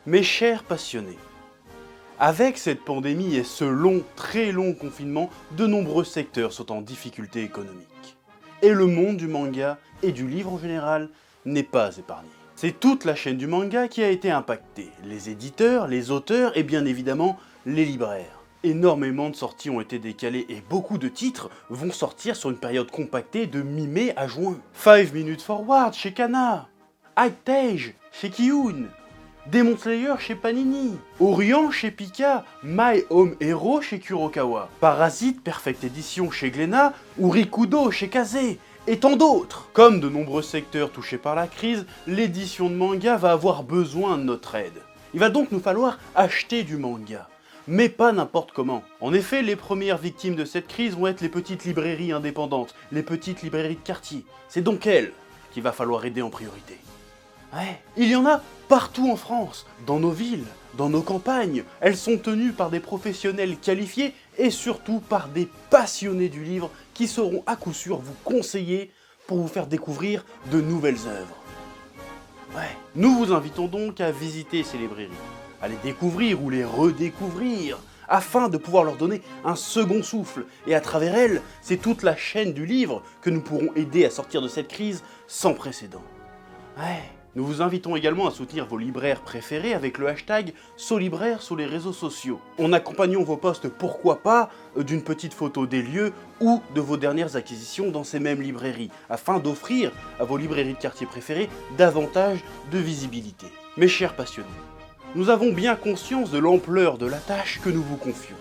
Mes chers passionnés, avec cette pandémie et ce long, très long confinement, de nombreux secteurs sont en difficulté économique. Et le monde du manga et du livre en général n'est pas épargné. C'est toute la chaîne du manga qui a été impactée, les éditeurs, les auteurs et bien évidemment les libraires. Énormément de sorties ont été décalées et beaucoup de titres vont sortir sur une période compactée de mi-mai à juin. 5 Minutes Forward chez Kana, High chez Kiyun, Demon Slayer chez Panini, Orient chez Pika, My Home Hero chez Kurokawa, Parasite Perfect Edition chez Glénat ou Rikudo chez Kazé, et tant d'autres. Comme de nombreux secteurs touchés par la crise, l'édition de manga va avoir besoin de notre aide. Il va donc nous falloir acheter du manga. Mais pas n'importe comment. En effet, les premières victimes de cette crise vont être les petites librairies indépendantes, les petites librairies de quartier. C'est donc elles qu'il va falloir aider en priorité. Ouais, il y en a partout en France, dans nos villes, dans nos campagnes. Elles sont tenues par des professionnels qualifiés et surtout par des passionnés du livre qui sauront à coup sûr vous conseiller pour vous faire découvrir de nouvelles œuvres. Ouais, nous vous invitons donc à visiter ces librairies, à les découvrir ou les redécouvrir, afin de pouvoir leur donner un second souffle. Et à travers elles, c'est toute la chaîne du livre que nous pourrons aider à sortir de cette crise sans précédent. Ouais. Nous vous invitons également à soutenir vos libraires préférés avec le hashtag Solibraire sur les réseaux sociaux. En accompagnant vos posts, pourquoi pas, d'une petite photo des lieux ou de vos dernières acquisitions dans ces mêmes librairies, afin d'offrir à vos librairies de quartier préférées davantage de visibilité. Mes chers passionnés, nous avons bien conscience de l'ampleur de la tâche que nous vous confions.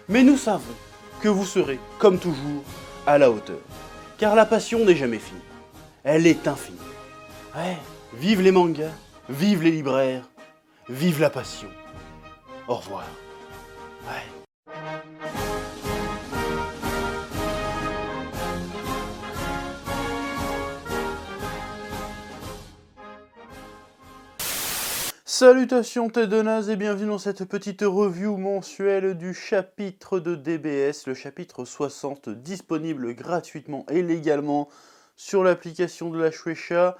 Mais nous savons que vous serez, comme toujours, à la hauteur. Car la passion n'est jamais finie. Elle est infinie. Ouais. Vive les mangas, vive les libraires, vive la passion. Au revoir. Ouais. Salutations tête de naze et bienvenue dans cette petite review mensuelle du chapitre de DBS, le chapitre 60, disponible gratuitement et légalement sur l'application de la Shueisha.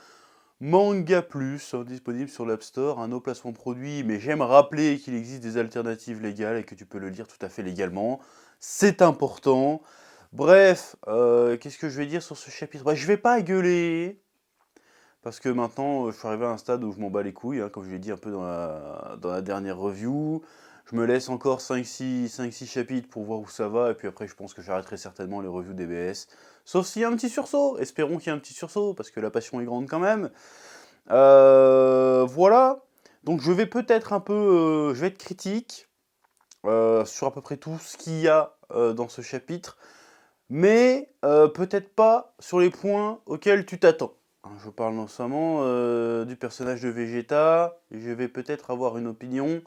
Manga Plus, disponible sur l'App Store, un no placement produit, mais j'aime rappeler qu'il existe des alternatives légales et que tu peux le lire tout à fait légalement. C'est important. Bref, qu'est-ce que je vais dire sur ce chapitre ? Bah, je vais pas gueuler, parce que maintenant, je suis arrivé à un stade où je m'en bats les couilles, hein, comme je l'ai dit un peu dans la dernière review. Je me laisse encore 5-6 chapitres pour voir où ça va, et puis après je pense que j'arrêterai certainement les reviews DBS. Sauf s'il y a un petit sursaut, espérons qu'il y ait un petit sursaut, parce que la passion est grande quand même. Voilà, donc je vais peut-être un peu, je vais être critique sur à peu près tout ce qu'il y a dans ce chapitre, mais peut-être pas sur les points auxquels tu t'attends. Je parle notamment du personnage de Vegeta, et je vais peut-être avoir une opinion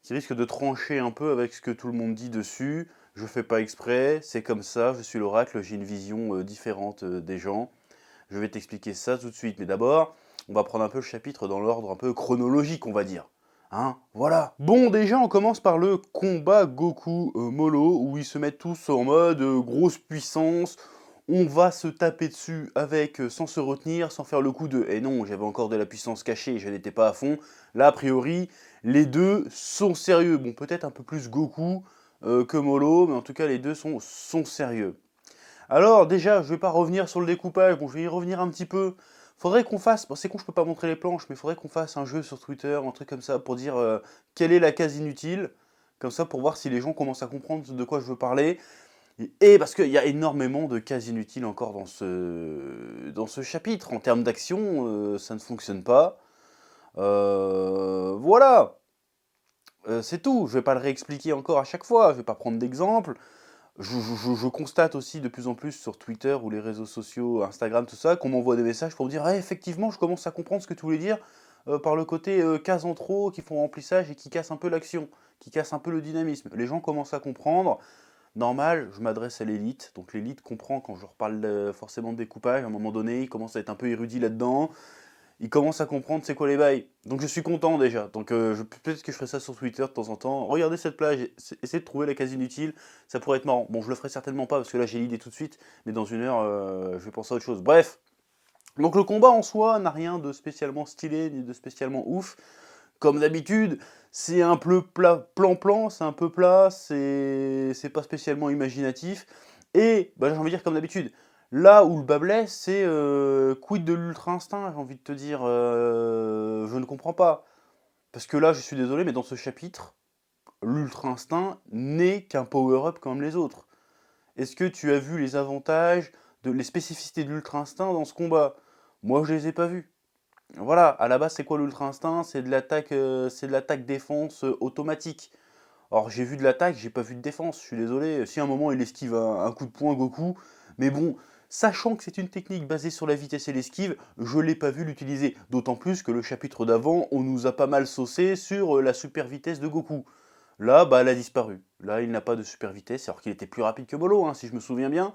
qui risque de trancher un peu avec ce que tout le monde dit dessus. Je fais pas exprès, c'est comme ça, je suis l'oracle, j'ai une vision différente des gens. Je vais t'expliquer ça tout de suite, mais d'abord, on va prendre un peu le chapitre dans l'ordre un peu chronologique, on va dire. Hein, voilà. Bon, déjà, on commence par le combat Goku-Molo, où ils se mettent tous en mode grosse puissance. On va se taper dessus avec, sans se retenir, sans faire le coup de « Eh non, j'avais encore de la puissance cachée, je n'étais pas à fond ». Là, a priori, les deux sont sérieux. Bon, peut-être un peu plus Goku que Molo, mais en tout cas, les deux sont sérieux. Alors, déjà, je vais pas revenir sur le découpage, bon, je vais y revenir un petit peu. Faudrait qu'on fasse, bon, c'est con, je peux pas montrer les planches, mais faudrait qu'on fasse un jeu sur Twitter, un truc comme ça, pour dire quelle est la case inutile, comme ça, pour voir si les gens commencent à comprendre de quoi je veux parler. Et parce qu'il y a énormément de cases inutiles encore dans ce chapitre. En termes d'action, ça ne fonctionne pas. Voilà. C'est tout, je vais pas le réexpliquer encore à chaque fois, je vais pas prendre d'exemple. Je constate aussi de plus en plus sur Twitter ou les réseaux sociaux, Instagram, tout ça, qu'on m'envoie des messages pour me dire effectivement, je commence à comprendre ce que tu voulais dire par le côté cases en trop qui font remplissage et qui cassent un peu l'action, qui cassent un peu le dynamisme. Les gens commencent à comprendre. Normal, je m'adresse à l'élite, donc l'élite comprend quand je reparle forcément de découpage. À un moment donné, il commence à être un peu érudit là-dedans. Il commence à comprendre c'est quoi les bails. Donc je suis content déjà. Donc peut-être que je ferai ça sur Twitter de temps en temps. Regardez cette plage, essayez de trouver la case inutile, ça pourrait être marrant. Bon, je le ferai certainement pas parce que là j'ai l'idée tout de suite, mais dans une heure je vais penser à autre chose. Bref, donc le combat en soi n'a rien de spécialement stylé ni de spécialement ouf. Comme d'habitude, c'est un peu plan-plan, c'est un peu plat, c'est pas spécialement imaginatif. Et bah, j'ai envie de dire comme d'habitude, là où le bas blesse, c'est quid de l'ultra instinct, j'ai envie de te dire, je ne comprends pas. Parce que là, je suis désolé, mais dans ce chapitre, l'ultra instinct n'est qu'un power-up comme les autres. Est-ce que tu as vu les avantages, les spécificités de l'ultra instinct dans ce combat? Moi, je les ai pas vus. Voilà, à la base, c'est quoi l'ultra instinct? C'est de l'attaque défense automatique. Alors, j'ai vu de l'attaque, j'ai pas vu de défense, je suis désolé. Si à un moment il esquive un coup de poing Goku, mais bon, sachant que c'est une technique basée sur la vitesse et l'esquive, je l'ai pas vu l'utiliser. D'autant plus que le chapitre d'avant, on nous a pas mal saucé sur la super vitesse de Goku. Là, bah, elle a disparu. Là, il n'a pas de super vitesse, alors qu'il était plus rapide que Molo, hein, si je me souviens bien.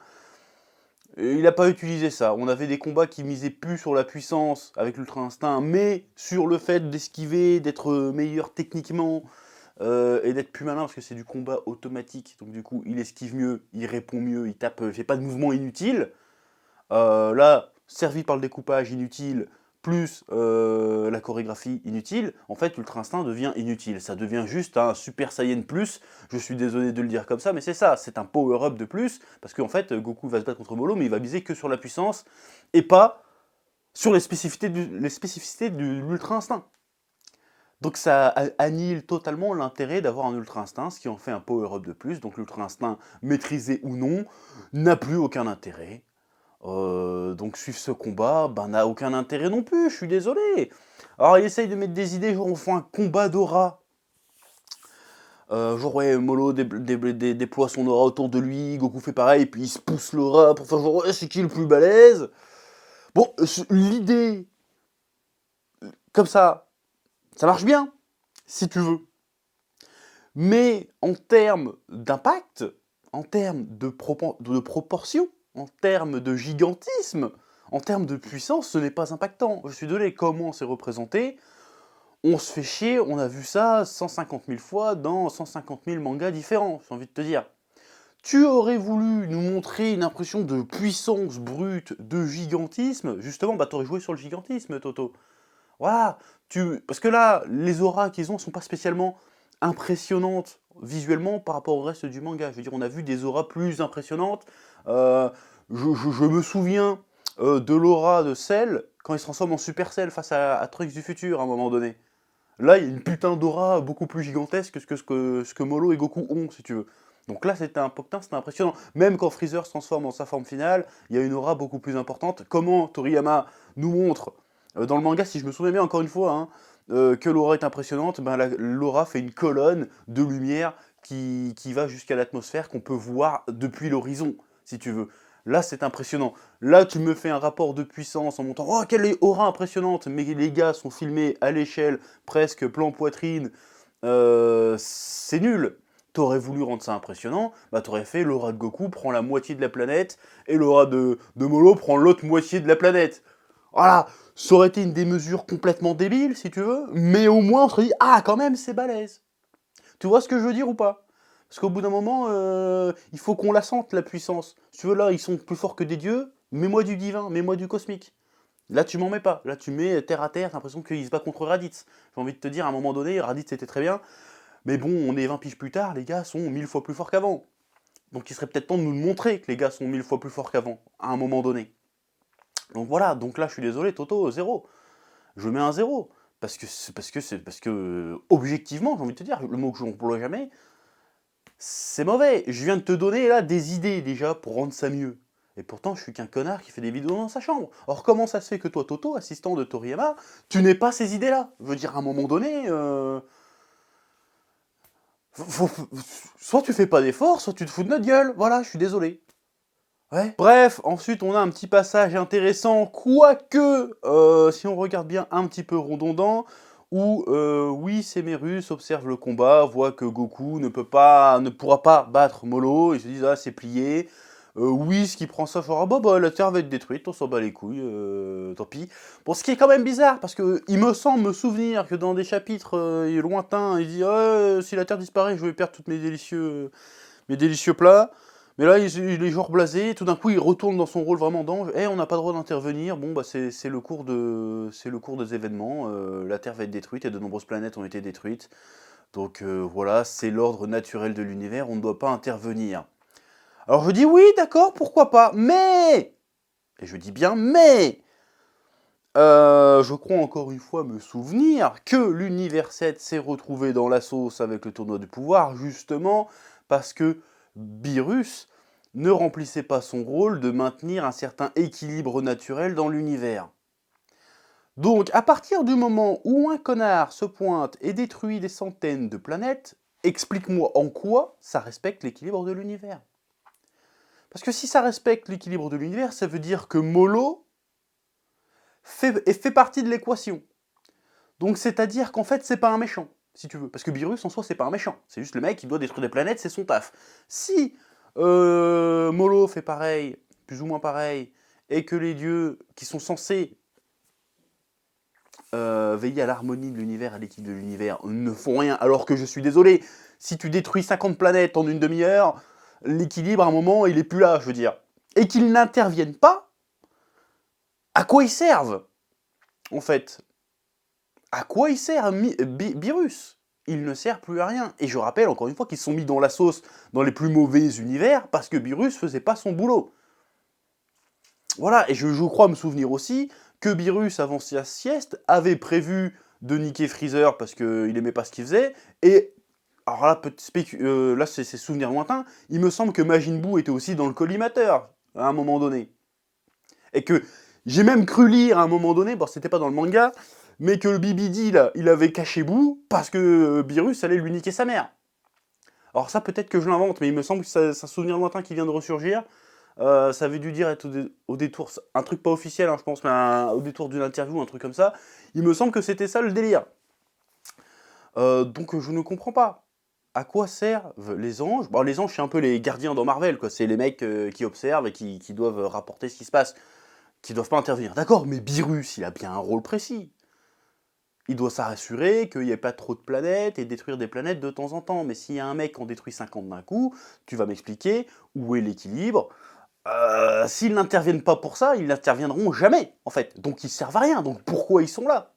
Et il n'a pas utilisé ça. On avait des combats qui misaient plus sur la puissance avec l'ultra instinct, mais sur le fait d'esquiver, d'être meilleur techniquement et d'être plus malin parce que c'est du combat automatique. Donc du coup, il esquive mieux, il répond mieux, il tape, il fait pas de mouvement inutile. Là, servi par le découpage inutile, plus la chorégraphie inutile, en fait, l'Ultra Instinct devient inutile. Ça devient juste un Super Saiyan plus. Je suis désolé de le dire comme ça, mais c'est ça. C'est un power-up de plus. Parce qu'en fait, Goku va se battre contre Molo, mais il va miser que sur la puissance et pas sur les spécificités de l'Ultra Instinct. Donc ça annihile totalement l'intérêt d'avoir un Ultra Instinct, ce qui en fait un power-up de plus. Donc l'Ultra Instinct, maîtrisé ou non, n'a plus aucun intérêt. Donc suivre ce combat, ben, n'a aucun intérêt non plus, je suis désolé. Alors il essaye de mettre des idées, genre on fait un combat d'aura. Genre ouais, Molo déploie son aura autour de lui, Goku fait pareil, puis il se pousse l'aura pour faire genre ouais, c'est qui le plus balèze. Bon, l'idée, comme ça marche bien, si tu veux. Mais en termes d'impact, en termes de proportion, en termes de gigantisme, en termes de puissance, ce n'est pas impactant. Je suis désolé, comment c'est représenté? On se fait chier, on a vu ça 150 000 fois dans 150 000 mangas différents, j'ai envie de te dire. Tu aurais voulu nous montrer une impression de puissance brute, de gigantisme, justement, bah t'aurais joué sur le gigantisme, Toto. Voilà, parce que là, les auras qu'ils ont sont pas spécialement impressionnantes visuellement par rapport au reste du manga. Je veux dire, on a vu des auras plus impressionnantes. Euh, je me souviens de l'aura de Cell quand il se transforme en Super Cell face à Trunks du futur à un moment donné. Là, il y a une putain d'aura beaucoup plus gigantesque que ce que Molo et Goku ont, si tu veux. Donc là, c'était impressionnant. Même quand Freezer se transforme en sa forme finale, il y a une aura beaucoup plus importante. Comment Toriyama nous montre dans le manga, si je me souviens bien, encore une fois, hein, que l'aura est impressionnante, ben l'aura fait une colonne de lumière qui va jusqu'à l'atmosphère qu'on peut voir depuis l'horizon, si tu veux. Là, c'est impressionnant. Là, tu me fais un rapport de puissance en montant « Oh, quelle aura impressionnante !» Mais les gars sont filmés à l'échelle, presque plan poitrine. C'est nul. T'aurais voulu rendre ça impressionnant, bah t'aurais fait l'aura de Goku prend la moitié de la planète et l'aura de Molo prend l'autre moitié de la planète. Voilà, ça aurait été une démesure complètement débile, si tu veux, mais au moins on se dit « Ah, quand même, c'est balèze !» Tu vois ce que je veux dire ou pas? Parce qu'au bout d'un moment, il faut qu'on la sente, la puissance. Si tu veux, là, ils sont plus forts que des dieux, mets-moi du divin, mets-moi du cosmique. Là, tu m'en mets pas. Là, tu mets terre à terre, t'as l'impression qu'il se bat contre Raditz. J'ai envie de te dire, à un moment donné, Raditz était très bien, mais bon, on est 20 piges plus tard, les gars sont 1000 fois plus forts qu'avant. Donc il serait peut-être temps de nous montrer que les gars sont 1000 fois plus forts qu'avant, à un moment donné. Donc voilà, donc là, je suis désolé, Toto, 0. Je mets un 0. Parce que, objectivement, j'ai envie de te dire, le mot que je n'emploie jamais, c'est mauvais. Je viens de te donner là des idées déjà pour rendre ça mieux. Et pourtant, je suis qu'un connard qui fait des vidéos dans sa chambre. Or, comment ça se fait que toi, Toto, assistant de Toriyama, tu n'aies pas ces idées-là? Je veux dire, à un moment donné, soit tu fais pas d'efforts, soit tu te fous de notre gueule. Voilà, je suis désolé. Ouais. Bref, ensuite on a un petit passage intéressant, quoique, si on regarde bien, un petit peu redondant, où oui, Semerus observe le combat, voit que Goku ne pourra pas battre Molo, ils se disent ah c'est plié. Whis qui prend ça, genre ah bah la Terre va être détruite, on s'en bat les couilles, tant pis. Bon, ce qui est quand même bizarre, parce que il me semble me souvenir que dans des chapitres lointains, il dit si la Terre disparaît, je vais perdre tous mes délicieux plats. Mais là, il est genre blasé, tout d'un coup, il retourne dans son rôle vraiment d'ange. On n'a pas le droit d'intervenir. Bon, bah, c'est le cours des événements. La Terre va être détruite et de nombreuses planètes ont été détruites. Donc voilà, c'est l'ordre naturel de l'univers, on ne doit pas intervenir. Alors je dis oui, d'accord, pourquoi pas, mais, et je dis bien mais, je crois encore une fois me souvenir que l'univers 7 s'est retrouvé dans la sauce avec le tournoi du pouvoir, justement parce que Beerus ne remplissait pas son rôle de maintenir un certain équilibre naturel dans l'univers. Donc, à partir du moment où un connard se pointe et détruit des centaines de planètes, explique-moi en quoi ça respecte l'équilibre de l'univers. Parce que si ça respecte l'équilibre de l'univers, ça veut dire que Molo fait partie de l'équation. Donc, c'est-à-dire qu'en fait, c'est pas un méchant, si tu veux. Parce que Beerus, en soi, c'est pas un méchant. C'est juste le mec qui doit détruire des planètes, c'est son taf. Si Molo fait pareil, plus ou moins pareil, et que les dieux qui sont censés veiller à l'harmonie de l'univers, à l'équilibre de l'univers, ne font rien, alors que je suis désolé, si tu détruis 50 planètes en une demi-heure, l'équilibre, à un moment, il est plus là, je veux dire. Et qu'ils n'interviennent pas, à quoi ils servent, en fait? À quoi il sert Beerus? Il ne sert plus à rien. Et je rappelle, encore une fois, qu'ils sont mis dans la sauce dans les plus mauvais univers, parce que Beerus faisait pas son boulot. Voilà, et je crois me souvenir aussi que Beerus, avant sa sieste, avait prévu de niquer Freezer parce qu'il aimait pas ce qu'il faisait, et alors là, là c'est souvenirs lointains, il me semble que Majin Buu était aussi dans le collimateur, à un moment donné. Et que j'ai même cru lire à un moment donné, bon c'était pas dans le manga, mais que le BBD, là, il avait caché Buu parce que Beerus allait lui niquer sa mère. Alors ça peut-être que je l'invente, mais il me semble que c'est un souvenir lointain qui vient de ressurgir. Ça avait dû dire être au détour, un truc pas officiel, hein, je pense, mais au détour d'une interview, un truc comme ça. Il me semble que c'était ça le délire. Donc je ne comprends pas. À quoi servent les anges? Bon, les anges, c'est un peu les gardiens dans Marvel, quoi. C'est les mecs qui observent et qui doivent rapporter ce qui se passe, qui doivent pas intervenir. D'accord, mais Beerus, il a bien un rôle précis. Il doit s'assurer qu'il n'y ait pas trop de planètes et détruire des planètes de temps en temps. Mais s'il y a un mec qui en détruit 50 d'un coup, tu vas m'expliquer où est l'équilibre. S'ils n'interviennent pas pour ça, ils n'interviendront jamais, en fait. Donc ils servent à rien. Donc pourquoi ils sont là?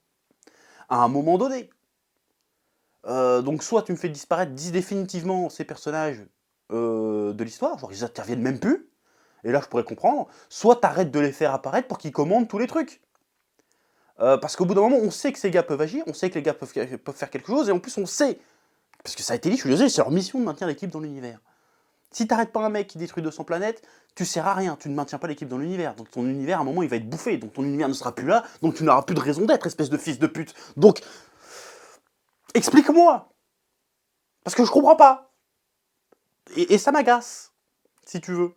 À un moment donné. Donc soit tu me fais disparaître définitivement ces personnages de l'histoire, genre ils interviennent même plus, et là je pourrais comprendre, soit t'arrêtes de les faire apparaître pour qu'ils commandent tous les trucs. Parce qu'au bout d'un moment, on sait que ces gars peuvent agir, on sait que les gars peuvent faire quelque chose, et en plus on sait, parce que ça a été dit, je suis désolé, c'est leur mission de maintenir l'équipe dans l'univers. Si t'arrêtes pas un mec qui détruit 200 planètes, tu sers à rien, tu ne maintiens pas l'équipe dans l'univers. Donc ton univers, à un moment, il va être bouffé. Donc ton univers ne sera plus là, donc tu n'auras plus de raison d'être, espèce de fils de pute. Donc, explique-moi. Parce que je comprends pas. Et ça m'agace, si tu veux.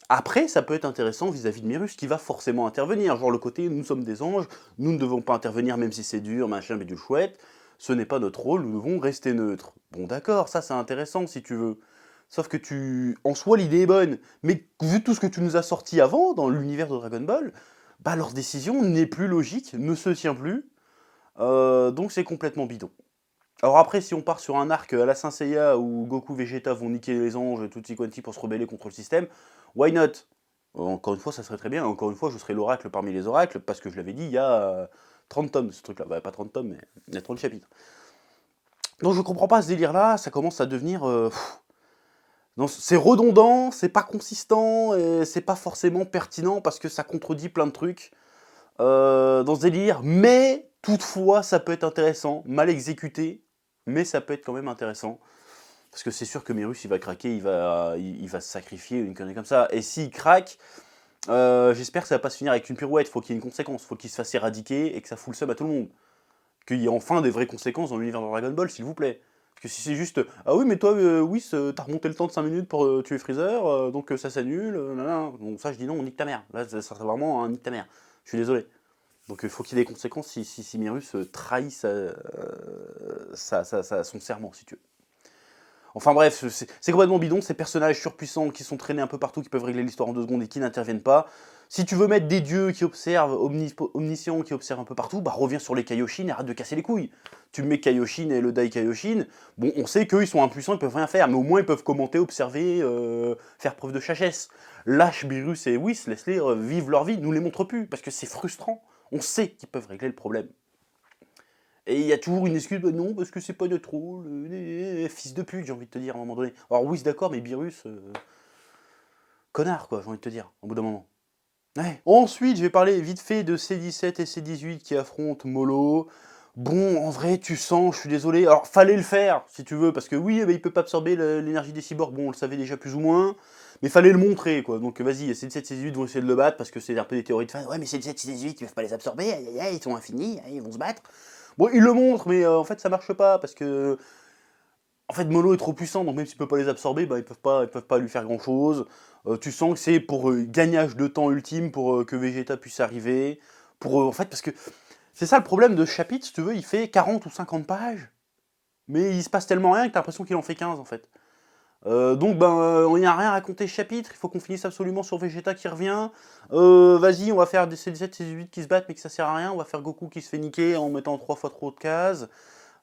Après, ça peut être intéressant vis-à-vis de Myrus qui va forcément intervenir. Genre le côté, nous sommes des anges, nous ne devons pas intervenir même si c'est dur, machin, mais du chouette. Ce n'est pas notre rôle, nous devons rester neutres. Bon d'accord, ça c'est intéressant si tu veux. Sauf que en soi, l'idée est bonne. Mais vu tout ce que tu nous as sorti avant, dans l'univers de Dragon Ball, bah leur décision n'est plus logique, ne se tient plus. Donc c'est complètement bidon. Alors après, si on part sur un arc à la Saint Seiya où Goku Vegeta vont niquer les anges, tutti quanti pour se rebeller contre le système, why not? Encore une fois, ça serait très bien. Encore une fois, je serais l'oracle parmi les oracles, parce que je l'avais dit, il y a 30 tomes, ce truc-là. Bah, pas 30 tomes, mais il y a 30 chapitres. Donc je comprends pas ce délire-là, ça commence à devenir... c'est redondant, c'est pas consistant, et c'est pas forcément pertinent, parce que ça contredit plein de trucs dans ce délire, mais toutefois, ça peut être intéressant, mal exécuté, mais ça peut être quand même intéressant. Parce que c'est sûr que Mérus, il va craquer, il va se sacrifier, une connerie comme ça. Et s'il craque, j'espère que ça va pas se finir avec une pirouette. Faut qu'il y ait une conséquence. Faut qu'il se fasse éradiquer et que ça fout le seum à tout le monde. Qu'il y ait enfin des vraies conséquences dans l'univers de Dragon Ball, s'il vous plaît. Parce que si c'est juste, ah oui, mais toi, oui, t'as remonté le temps de 5 minutes pour tuer Freezer, donc ça s'annule, donc ça je dis non, on nique ta mère. Là, ça serait vraiment un nique ta mère. Je suis désolé. Donc il faut qu'il y ait des conséquences si Mérus trahit son serment, si tu veux. Enfin bref, c'est complètement bidon, ces personnages surpuissants qui sont traînés un peu partout, qui peuvent régler l'histoire en 2 secondes et qui n'interviennent pas. Si tu veux mettre des dieux qui observent, omniscients, qui observent un peu partout, bah reviens sur les Kaioshin et arrête de casser les couilles. Tu mets Kaioshin et le Dai Kaioshin, bon, on sait qu'eux, ils sont impuissants, ils peuvent rien faire, mais au moins, ils peuvent commenter, observer, faire preuve de chachesse. Lâche Beerus et Whis, laisse-les vivre leur vie, nous les montre plus, parce que c'est frustrant. On sait qu'ils peuvent régler le problème. Et il y a toujours une excuse, bah non, parce que c'est pas notre rôle, fils de pute, j'ai envie de te dire, à un moment donné. Alors oui, d'accord, mais Beerus, connard, quoi, j'ai envie de te dire, au bout d'un moment. Ouais. Ensuite, je vais parler vite fait de C17 et C18 qui affrontent Molo. Bon, en vrai, tu sens, je suis désolé, alors fallait le faire, si tu veux, parce que oui, bah, il peut pas absorber l'énergie des cyborgs, bon, on le savait déjà plus ou moins, mais fallait le montrer, quoi. Donc vas-y, C17 et C18 vont essayer de le battre, parce que c'est un peu des théories de fans, ouais, mais C17 et C18, ils peuvent pas les absorber, aïe, aïe, aïe, ils sont infinis, aïe, ils vont se battre. Bon, ils le montrent, mais en fait, ça marche pas, parce que... En fait, Molo est trop puissant, donc même s'il peut pas les absorber, bah, ils peuvent pas lui faire grand-chose. Tu sens que c'est pour gagnage de temps ultime, pour que Vegeta puisse arriver, pour... en fait, parce que... C'est ça le problème de ce chapitre, si tu veux, il fait 40 ou 50 pages, mais il se passe tellement rien que t'as l'impression qu'il en fait 15, en fait. Donc, ben, il n'y a rien à raconter ce chapitre, il faut qu'on finisse absolument sur Vegeta qui revient. Vas-y, on va faire des C17, C18 qui se battent, mais que ça sert à rien, on va faire Goku qui se fait niquer en mettant 3 fois trop de cases.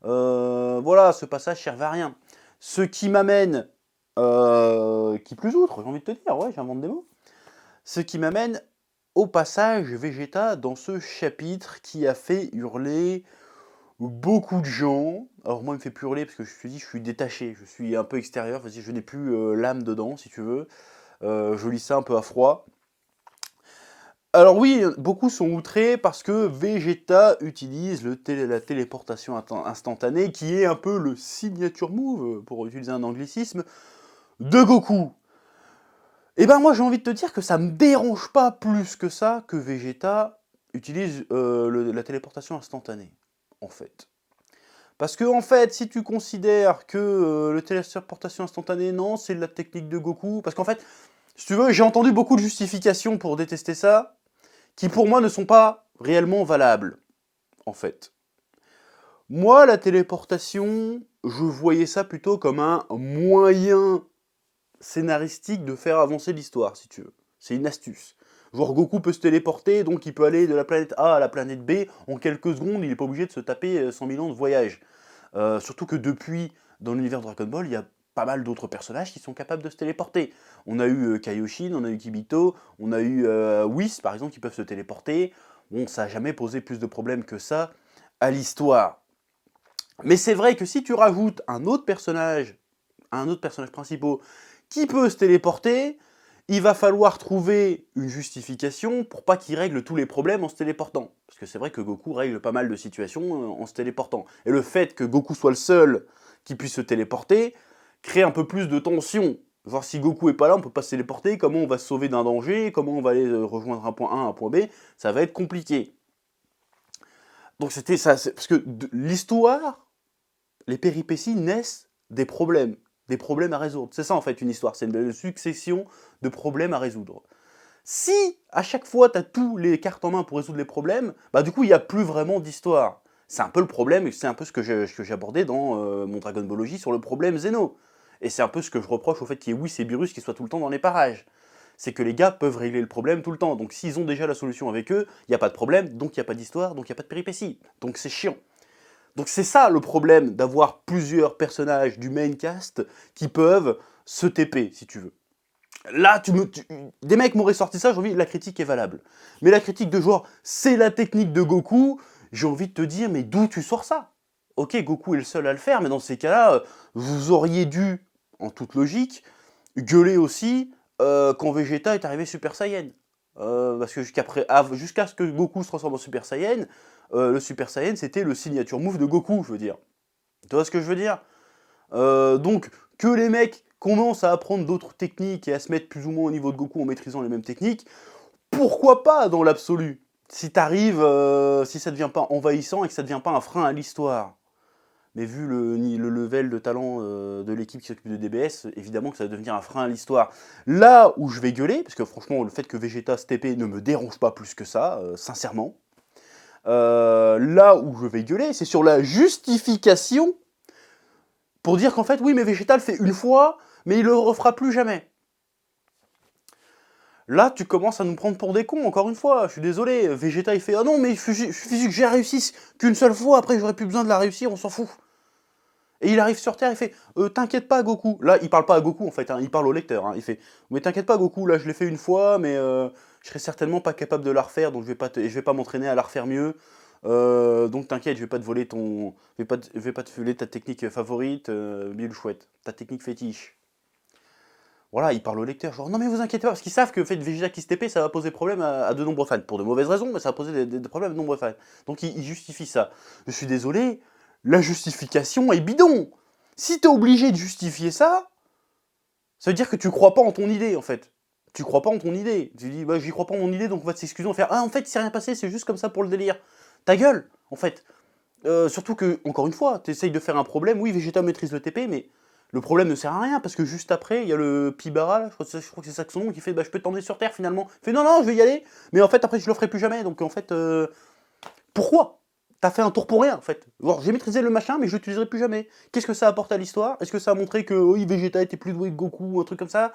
Voilà, ce passage servait à rien. Ce qui m'amène, qui plus outre, j'ai envie de te dire, ouais, j'invente des mots. Ce qui m'amène au passage Vegeta dans ce chapitre qui a fait hurler beaucoup de gens. Alors moi, il me fait plus hurler parce que je suis dit, je suis détaché, je suis un peu extérieur, vas-y, je n'ai plus l'âme dedans, si tu veux. Je lis ça un peu à froid. Alors oui, beaucoup sont outrés parce que Vegeta utilise la téléportation instantanée, qui est un peu le signature move, pour utiliser un anglicisme, de Goku. Et ben moi j'ai envie de te dire que ça me dérange pas plus que ça que Vegeta utilise la téléportation instantanée, en fait. Parce que en fait, si tu considères que le téléportation instantanée, non, c'est la technique de Goku, parce qu'en fait, si tu veux, j'ai entendu beaucoup de justifications pour détester ça, qui pour moi ne sont pas réellement valables, en fait. Moi, la téléportation, je voyais ça plutôt comme un moyen scénaristique de faire avancer l'histoire, si tu veux. C'est une astuce. Genre Goku peut se téléporter, donc il peut aller de la planète A à la planète B en quelques secondes, il n'est pas obligé de se taper 100 000 ans de voyage. Surtout que depuis, dans l'univers Dragon Ball, il y a pas mal d'autres personnages qui sont capables de se téléporter. On a eu Kaioshin, on a eu Kibito, on a eu Whis, par exemple, qui peuvent se téléporter. Bon, ça n'a jamais posé plus de problèmes que ça à l'histoire. Mais c'est vrai que si tu rajoutes un autre personnage principal, qui peut se téléporter, il va falloir trouver une justification pour pas qu'il règle tous les problèmes en se téléportant. Parce que c'est vrai que Goku règle pas mal de situations en se téléportant. Et le fait que Goku soit le seul qui puisse se téléporter, crée un peu plus de tension. Voir si Goku est pas là, on peut pas se téléporter, comment on va se sauver d'un danger, comment on va aller rejoindre un point A à un point B, ça va être compliqué. Donc c'était ça, parce que l'histoire, les péripéties naissent des problèmes à résoudre. C'est ça en fait une histoire, c'est une succession de problèmes à résoudre. Si à chaque fois tu as tous les cartes en main pour résoudre les problèmes, bah du coup il n'y a plus vraiment d'histoire. C'est un peu le problème, et c'est un peu ce que j'ai abordé dans mon Dragon Ball Logi sur le problème Zeno. Et c'est un peu ce que je reproche au fait qu'il y ait Whis et Beerus qui soient tout le temps dans les parages. C'est que les gars peuvent régler le problème tout le temps. Donc s'ils ont déjà la solution avec eux, il n'y a pas de problème, donc il n'y a pas d'histoire, donc il n'y a pas de péripéties. Donc c'est chiant. Donc c'est ça le problème d'avoir plusieurs personnages du main cast qui peuvent se TP, si tu veux. Là, des mecs m'auraient sorti ça, j'ai envie, la critique est valable. Mais la critique de genre, c'est la technique de Goku, j'ai envie de te dire, mais d'où tu sors ça? Ok, Goku est le seul à le faire, mais dans ces cas-là, vous auriez dû, en toute logique, gueuler aussi quand Vegeta est arrivé Super Saiyan. Parce que jusqu'à ce que Goku se transforme en Super Saiyan, le Super Saiyan c'était le signature move de Goku, je veux dire. Tu vois ce que je veux dire? Donc, que les mecs commencent à apprendre d'autres techniques et à se mettre plus ou moins au niveau de Goku en maîtrisant les mêmes techniques, pourquoi pas dans l'absolu? Si t'arrives, si ça devient pas envahissant et que ça devient pas un frein à l'histoire. Mais vu le level de talent de l'équipe qui s'occupe de DBS, évidemment que ça va devenir un frein à l'histoire. Là où je vais gueuler, parce que franchement, le fait que Vegeta se TP ne me dérange pas plus que ça, sincèrement. Là où je vais gueuler, c'est sur la justification Pour dire qu'en fait, oui, mais Vegeta le fait une fois, mais il le refera plus jamais. Là, tu commences à nous prendre pour des cons, encore une fois, je suis désolé. Vegeta, il fait « Ah non, mais il suffit que j'ai réussi qu'une seule fois, après j'aurais plus besoin de la réussir, on s'en fout. » Et il arrive sur Terre, il fait « T'inquiète pas, Goku. » Là, il parle pas à Goku, en fait, hein, il parle au lecteur. Hein. Il fait « Mais t'inquiète pas, Goku, là, je l'ai fait une fois, mais je serai certainement pas capable de la refaire, donc je vais pas m'entraîner à la refaire mieux. Donc t'inquiète, je vais pas te voler je vais pas te voler ta technique favorite, Bill Chouette, ta technique fétiche. » Voilà, il parle au lecteur, genre non mais vous inquiétez pas, parce qu'ils savent que fait Vegeta qui se TP, ça va poser problème à de nombreux fans. Pour de mauvaises raisons, mais ça va poser des problèmes à de nombreux fans. Donc il justifie ça. Je suis désolé, la justification est bidon. Si t'es obligé de justifier ça, ça veut dire que tu crois pas en ton idée en fait. Tu crois pas en ton idée. Tu dis bah j'y crois pas en mon idée, donc on va s'excuser, on va faire ah en fait il s'est rien passé, c'est juste comme ça pour le délire. Ta gueule, en fait. Surtout que, encore une fois, t'essayes de faire un problème, oui Vegeta maîtrise le TP, mais le problème ne sert à rien, parce que juste après, il y a le Pibara, là, je crois que c'est ça que son nom, qui fait bah, je peux t'emmener sur Terre finalement. Il fait non, non, je vais y aller, mais en fait, après, je le ferai plus jamais. Donc en fait, pourquoi t'as fait un tour pour rien en fait. J'ai maîtrisé le machin, mais je l'utiliserai plus jamais. Qu'est-ce que ça apporte à l'histoire? Est-ce que ça a montré que oui, Vegeta était plus doué que Goku, ou un truc comme ça?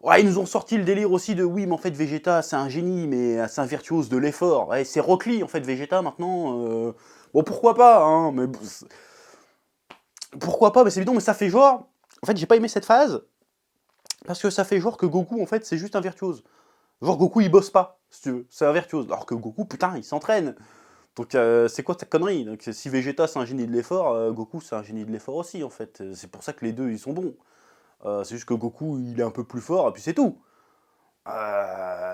Ouais, ils nous ont sorti le délire aussi de oui, mais en fait, Vegeta, c'est un génie, mais c'est un virtuose de l'effort. Ouais, c'est Rock Lee, en fait, Vegeta, maintenant. Bon, pourquoi pas, hein, mais pourquoi pas, mais c'est bidon, mais ça fait genre... En fait, j'ai pas aimé cette phase, parce que ça fait genre que Goku, en fait, c'est juste un virtuose. Genre, Goku, il bosse pas, si tu veux, c'est un virtuose. Alors que Goku, putain, il s'entraîne. Donc, c'est quoi ta connerie? Donc, si Vegeta, c'est un génie de l'effort, Goku, c'est un génie de l'effort aussi, en fait. C'est pour ça que les deux, ils sont bons. C'est juste que Goku, il est un peu plus fort, et puis c'est tout.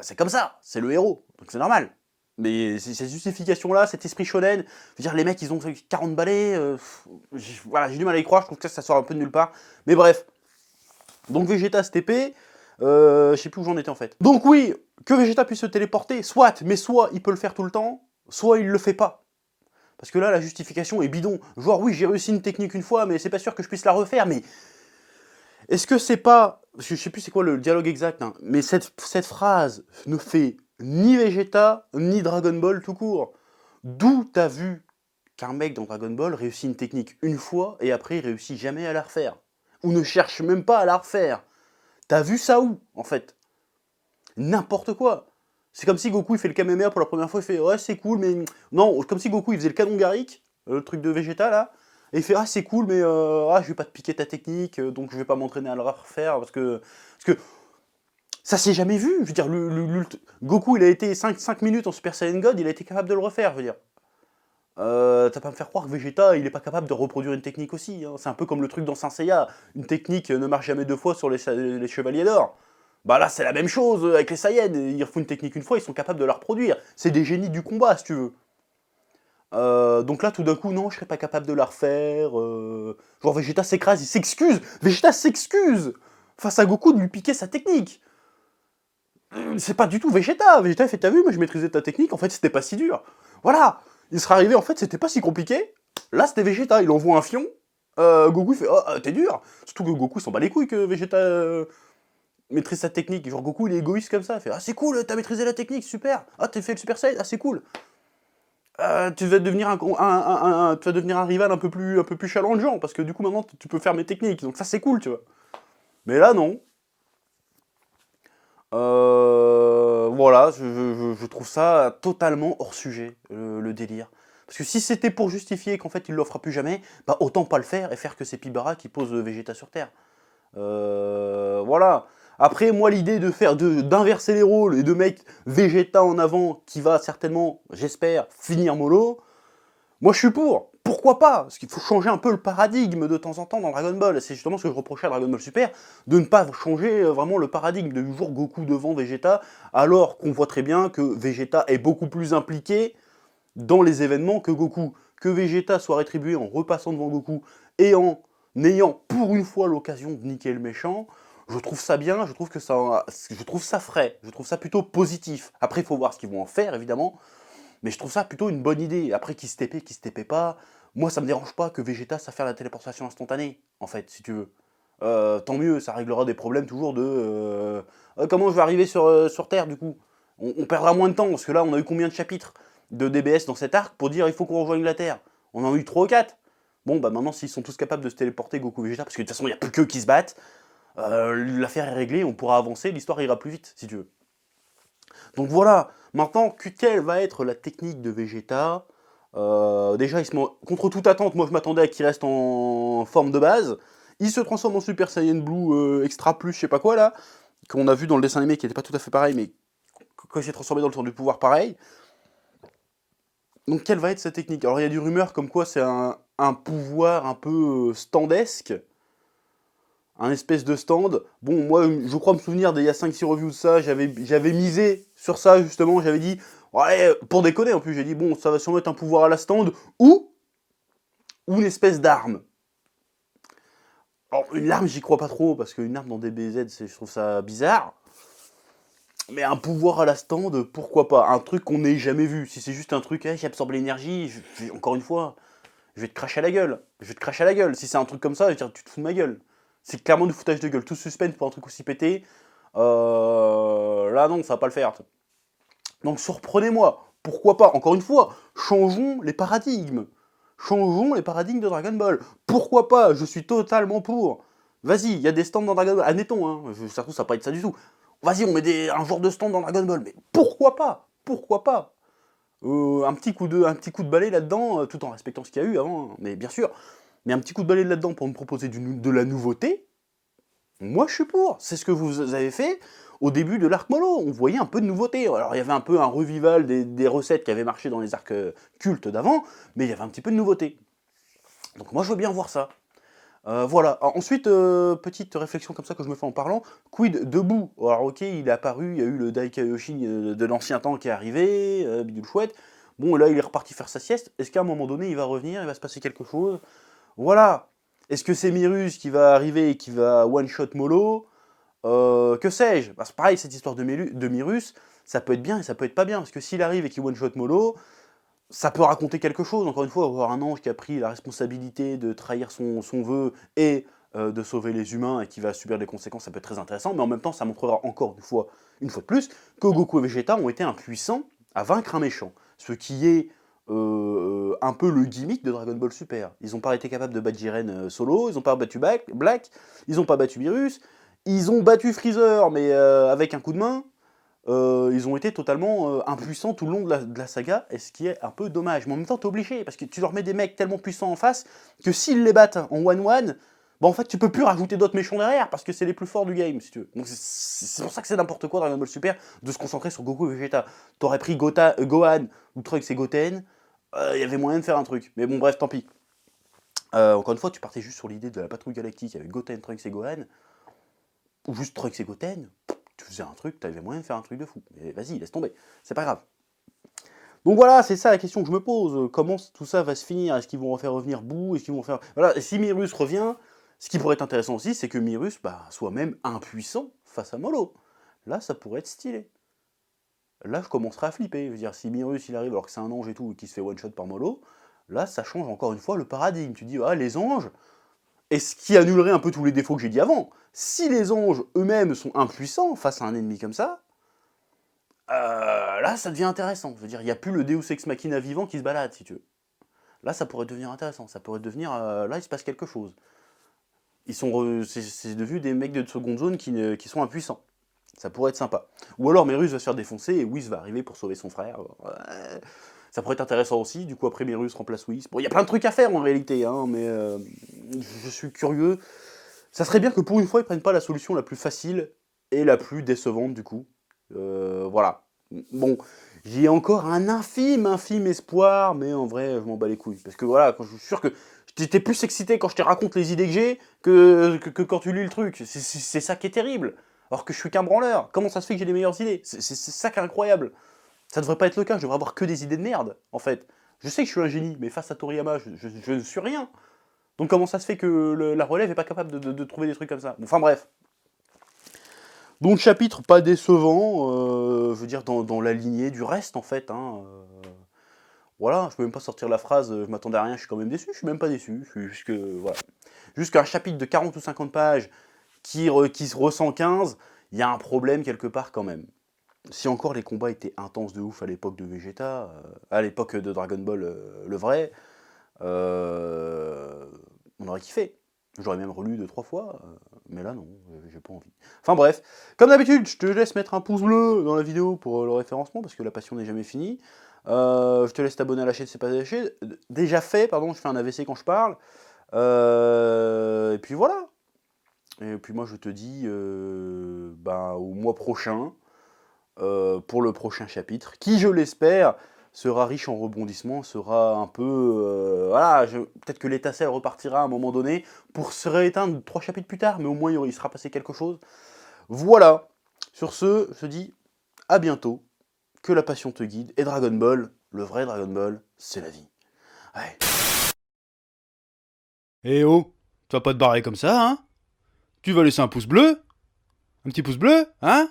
C'est comme ça, c'est le héros, donc c'est normal. Mais cette justification-là, cet esprit shonen, je veux dire, les mecs, ils ont 40 balais, voilà, j'ai du mal à y croire, je trouve que ça sort un peu de nulle part. Mais bref, donc Vegeta STP, je sais plus où j'en étais en fait. Donc oui, que Vegeta puisse se téléporter, soit, mais soit il peut le faire tout le temps, soit il le fait pas. Parce que là, la justification est bidon. Genre, oui, j'ai réussi une technique une fois, mais c'est pas sûr que je puisse la refaire, mais... Est-ce que c'est pas... Je sais plus c'est quoi le dialogue exact, hein, mais cette phrase ne fait ni Vegeta, ni Dragon Ball tout court. D'où t'as vu qu'un mec dans Dragon Ball réussit une technique une fois, et après il réussit jamais à la refaire. Ou ne cherche même pas à la refaire. T'as vu ça où, en fait? N'importe quoi. C'est comme si Goku il fait le Kamehameha pour la première fois, il fait « Ouais, c'est cool, mais... » Non, comme si Goku il faisait le canon Garrick, le truc de Vegeta, là, et il fait « Ah, c'est cool, mais je vais pas te piquer ta technique, donc je vais pas m'entraîner à le refaire, parce que... » ça s'est jamais vu, je veux dire, Goku il a été 5 minutes en Super Saiyan God, il a été capable de le refaire, je veux dire. T'as pas à me faire croire que Vegeta, il est pas capable de reproduire une technique aussi, hein. C'est un peu comme le truc dans Saint Seiya, une technique ne marche jamais deux fois sur les Chevaliers d'Or. Bah là, c'est la même chose avec les Saiyans, ils refont une technique une fois, ils sont capables de la reproduire. C'est des génies du combat, si tu veux. Donc là, tout d'un coup, non, je serais pas capable de la refaire. Genre, Vegeta s'écrase, il s'excuse. Vegeta s'excuse face à Goku de lui piquer sa technique. C'est pas du tout Vegeta. Vegeta il fait, t'as vu, moi je maîtrisais ta technique, en fait, c'était pas si dur. Voilà. Il serait arrivé, en fait, c'était pas si compliqué. Là, c'était Vegeta, il envoie un fion. Goku, il fait, oh, t'es dur. Surtout que Goku, il s'en bat les couilles que Vegeta maîtrise sa technique. Genre, Goku, il est égoïste comme ça. Il fait, ah, c'est cool, t'as maîtrisé la technique, super. Ah, t'as fait le Super Saiyan, ah, c'est cool. Tu vas devenir tu vas devenir un rival un peu plus challengeant, parce que du coup, maintenant, tu peux faire mes techniques. Donc ça, c'est cool, tu vois. Mais là, non. Voilà, je trouve ça totalement hors sujet, le délire. Parce que si c'était pour justifier qu'en fait il l'offre plus jamais, bah autant pas le faire et faire que c'est Pibara qui pose Vegeta sur Terre. Voilà. Après, moi, l'idée d'inverser les rôles et de mettre Vegeta en avant, qui va certainement, j'espère, finir mollo, moi je suis pour. Pourquoi pas? Parce qu'il faut changer un peu le paradigme de temps en temps dans Dragon Ball. C'est justement ce que je reprochais à Dragon Ball Super, de ne pas changer vraiment le paradigme de toujours Goku devant Vegeta, alors qu'on voit très bien que Vegeta est beaucoup plus impliqué dans les événements que Goku. Que Vegeta soit rétribué en repassant devant Goku et en ayant pour une fois l'occasion de niquer le méchant, je trouve ça bien, je trouve ça frais, je trouve ça plutôt positif. Après, il faut voir ce qu'ils vont en faire, évidemment, mais je trouve ça plutôt une bonne idée. Après, qui se TP pas, moi ça me dérange pas que Vegeta sache faire la téléportation instantanée, en fait, si tu veux. Tant mieux, ça réglera des problèmes toujours de... comment je vais arriver sur Terre, du coup? On perdra moins de temps, parce que là, on a eu combien de chapitres de DBS dans cet arc pour dire il faut qu'on rejoigne la Terre? On en a eu 3 ou 4. Bon, bah maintenant, s'ils sont tous capables de se téléporter, Goku, Vegeta, parce que de toute façon, il n'y a plus qu'eux qui se battent, l'affaire est réglée, on pourra avancer, l'histoire ira plus vite, si tu veux. Donc voilà, maintenant, quelle va être la technique de Vegeta? Déjà, contre toute attente, moi je m'attendais à qu'il reste en forme de base. Il se transforme en Super Saiyan Blue Extra Plus, je sais pas quoi là, qu'on a vu dans le dessin animé qui n'était pas tout à fait pareil, mais quand il s'est transformé dans le tour du pouvoir, pareil. Donc quelle va être sa technique? Alors il y a du rumeur comme quoi c'est un pouvoir un peu standesque, un espèce de stand. Bon, moi, je crois me souvenir d'il y a 5-6 reviews de ça, j'avais misé sur ça, justement, j'avais dit, ouais, pour déconner, en plus, j'ai dit, bon, ça va sûrement être un pouvoir à la stand, ou une espèce d'arme. Alors, une arme, j'y crois pas trop, parce qu'une arme dans DBZ, je trouve ça bizarre. Mais un pouvoir à la stand, pourquoi pas? Un truc qu'on n'ait jamais vu. Si c'est juste un truc, hey, qui absorbe l'énergie, encore une fois, je vais te cracher à la gueule. Je vais te cracher à la gueule. Si c'est un truc comme ça, je vais dire, tu te fous de ma gueule. C'est clairement du foutage de gueule. Tout suspense pour un truc aussi pété. Là, non, ça va pas le faire. Donc, surprenez-moi. Pourquoi pas? Encore une fois, changeons les paradigmes. Changeons les paradigmes de Dragon Ball. Pourquoi pas? Je suis totalement pour. Vas-y, il y a des stands dans Dragon Ball. Admettons, hein. Surtout, ça va pas être ça du tout. Vas-y, on met un genre de stand dans Dragon Ball. Mais pourquoi pas? Pourquoi pas? Un petit coup de balai là-dedans, tout en respectant ce qu'il y a eu avant, hein, mais bien sûr. Mais un petit coup de balai là-dedans pour me proposer de la nouveauté, moi je suis pour. C'est ce que vous avez fait au début de l'arc Molo. On voyait un peu de nouveauté. Alors il y avait un peu un revival des recettes qui avaient marché dans les arcs cultes d'avant, mais il y avait un petit peu de nouveauté. Donc moi je veux bien voir ça. Voilà. Alors, ensuite, petite réflexion comme ça que je me fais en parlant. Quid debout? Alors ok, il est apparu, il y a eu le Daikayoshi de l'ancien temps qui est arrivé, bidule chouette. Bon, là, il est reparti faire sa sieste. Est-ce qu'à un moment donné, il va revenir, il va se passer quelque chose? Voilà. Est-ce que c'est Mirus qui va arriver et qui va one-shot Molo? Que sais-je? Bah, c'est pareil, cette histoire de Mirus, ça peut être bien et ça peut être pas bien. Parce que s'il arrive et qu'il one-shot Molo, ça peut raconter quelque chose. Encore une fois, avoir un ange qui a pris la responsabilité de trahir son vœu et de sauver les humains et qui va subir des conséquences, ça peut être très intéressant. Mais en même temps, ça montrera encore une fois de plus, que Goku et Vegeta ont été impuissants à vaincre un méchant. Ce qui est un peu le gimmick de Dragon Ball Super. Ils n'ont pas été capables de battre Jiren solo, ils n'ont pas battu Black, ils n'ont pas battu Virus, ils ont battu Freezer, mais avec un coup de main. Ils ont été totalement impuissants tout le long de la saga, et ce qui est un peu dommage. Mais en même temps, t'es obligé, parce que tu leur mets des mecs tellement puissants en face, que s'ils les battent en one-one, bah en fait, tu peux plus rajouter d'autres méchants derrière, parce que c'est les plus forts du game, si tu veux. Donc c'est pour ça que c'est n'importe quoi, Dragon Ball Super, de se concentrer sur Goku et Vegeta. T'aurais pris Gohan, ou Trunks et Goten, il y avait moyen de faire un truc. Mais bon, bref, tant pis. Encore une fois, tu partais juste sur l'idée de la patrouille galactique avec Goten, Trunks et Gohan, ou juste Trunks et Goten, tu faisais un truc, t'avais moyen de faire un truc de fou. Mais vas-y, laisse tomber, c'est pas grave. Donc voilà, c'est ça la question que je me pose. Comment tout ça va se finir? Est-ce qu'ils vont refaire revenir Boo? Est-ce qu'ils vont faire... Voilà, et si Mirus revient, ce qui pourrait être intéressant aussi, c'est que Mirus soit même impuissant face à Molo. Là, ça pourrait être stylé. Là, je commencerai à flipper. Je veux dire, si Mirus il arrive alors que c'est un ange et tout, et qu'il se fait one-shot par Molo, là, ça change encore une fois le paradigme. Tu dis, ah, les anges, et ce qui annulerait un peu tous les défauts que j'ai dit avant. Si les anges eux-mêmes sont impuissants face à un ennemi comme ça, là ça devient intéressant. Je veux dire, il n'y a plus le Deus Ex Machina vivant qui se balade, si tu veux. Là, ça pourrait devenir intéressant. Ça pourrait devenir... là, il se passe quelque chose. C'est devenu des mecs de seconde zone qui sont impuissants. Ça pourrait être sympa. Ou alors Merus va se faire défoncer et Whis va arriver pour sauver son frère. Ça pourrait être intéressant aussi. Du coup, après Merus remplace Whis. Bon, il y a plein de trucs à faire en réalité, hein, mais je suis curieux. Ça serait bien que pour une fois, ils prennent pas la solution la plus facile et la plus décevante, du coup. Voilà. Bon, j'ai encore un infime espoir, mais en vrai, je m'en bats les couilles. Parce que voilà, quand je suis sûr que j'étais plus excité quand je te raconte les idées que j'ai que quand tu lis le truc. C'est ça qui est terrible. Alors que je suis qu'un branleur. Comment ça se fait que j'ai les meilleures idées? C'est ça qui est incroyable. Ça devrait pas être le cas, je devrais avoir que des idées de merde, en fait. Je sais que je suis un génie, mais face à Toriyama, je ne suis rien. Donc comment ça se fait que la relève est pas capable de trouver des trucs comme ça? Bon, enfin bref. Donc chapitre pas décevant, je veux dire dans la lignée du reste en fait. Hein, voilà, je peux même pas sortir la phrase je m'attendais à rien, je suis quand même déçu, je suis même pas déçu. Je suis juste que, voilà. Jusqu'à un chapitre de 40 ou 50 pages qui se ressent 15, il y a un problème quelque part quand même. Si encore les combats étaient intenses de ouf à l'époque de Vegeta, à l'époque de Dragon Ball le vrai, On aurait kiffé. J'aurais même relu 2-3 fois, mais là non, j'ai pas envie. Enfin bref, comme d'habitude, je te laisse mettre un pouce bleu dans la vidéo pour le référencement, parce que la passion n'est jamais finie. Je te laisse t'abonner à la chaîne, c'est pas déjà fait, pardon, je fais un AVC quand je parle. Et puis voilà. Et puis moi je te dis au mois prochain, pour le prochain chapitre, qui je l'espère sera riche en rebondissements, sera un peu... voilà, peut-être que l'étincelle repartira à un moment donné pour se rééteindre 3 chapitres plus tard, mais au moins il sera passé quelque chose. Voilà, sur ce, je te dis à bientôt, que la passion te guide, et Dragon Ball, le vrai Dragon Ball, c'est la vie. Ouais. Eh oh, tu vas pas te barrer comme ça, hein? Tu vas laisser un pouce bleu? Un petit pouce bleu, hein?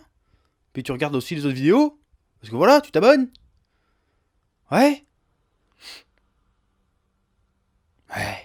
Puis tu regardes aussi les autres vidéos? Parce que voilà, tu t'abonnes? Ouais? Ouais.